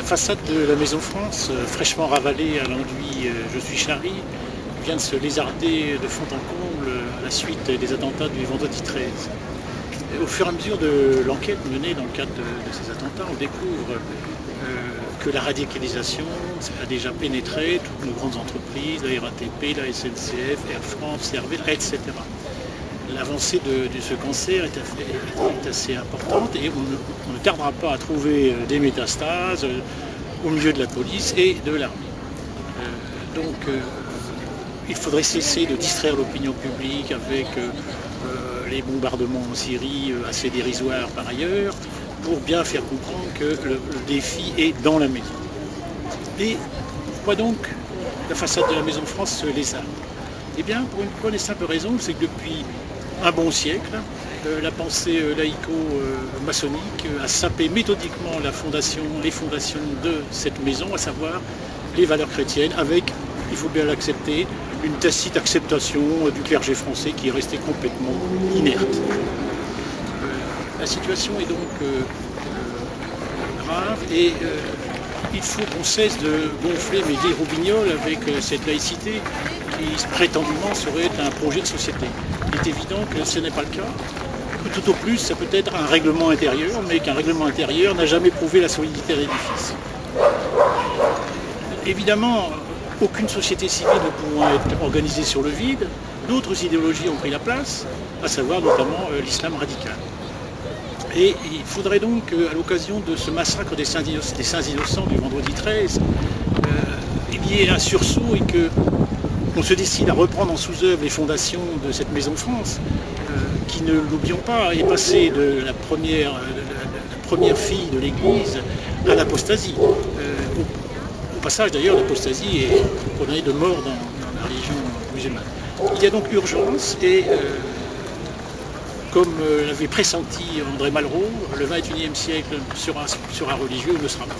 façade de la Maison France, fraîchement ravalée à l'enduit Je suis Charlie, vient de se lézarder de fond en comble à la suite des attentats du vendredi 13. Et au fur et à mesure de l'enquête menée dans le cadre de ces attentats, on découvre que la radicalisation a déjà pénétré toutes nos grandes entreprises, la RATP, la SNCF, Air France, Servette, etc. L'avancée de ce cancer est assez importante et on ne tardera pas à trouver des métastases au milieu de la police et de l'armée. Il faudrait cesser de distraire l'opinion publique avec les bombardements en Syrie assez dérisoires par ailleurs, pour bien faire comprendre que le défi est dans la maison. Et pourquoi donc la façade de la Maison France se lézarde? Eh bien, pour une bonne et simple raison, c'est que depuis un bon siècle, la pensée laïco-maçonnique a sapé méthodiquement les fondations de cette maison, à savoir les valeurs chrétiennes, avec, il faut bien l'accepter, une tacite acceptation du clergé français qui est resté complètement inerte. La situation est donc grave et il faut qu'on cesse de gonfler mes vieilles roubignoles avec cette laïcité qui prétendument serait un projet de société. Il est évident que ce n'est pas le cas. Tout au plus, ça peut être un règlement intérieur, mais qu'un règlement intérieur n'a jamais prouvé la solidité de l'édifice. Évidemment, aucune société civile ne pouvant être organisée sur le vide, d'autres idéologies ont pris la place, à savoir notamment l'islam radical. Et il faudrait donc, à l'occasion de ce massacre des saints innocents du vendredi 13, il y ait un sursaut et qu'on se décide à reprendre en sous-œuvre les fondations de cette Maison France, qui, ne l'oublions pas, est passée de la première fille de l'Église à l'apostasie. Au passage, d'ailleurs, l'apostasie est condamnée de mort dans la religion musulmane. Il y a donc urgence et comme l'avait pressenti André Malraux, le XXIe siècle sera religieux ou ne sera pas.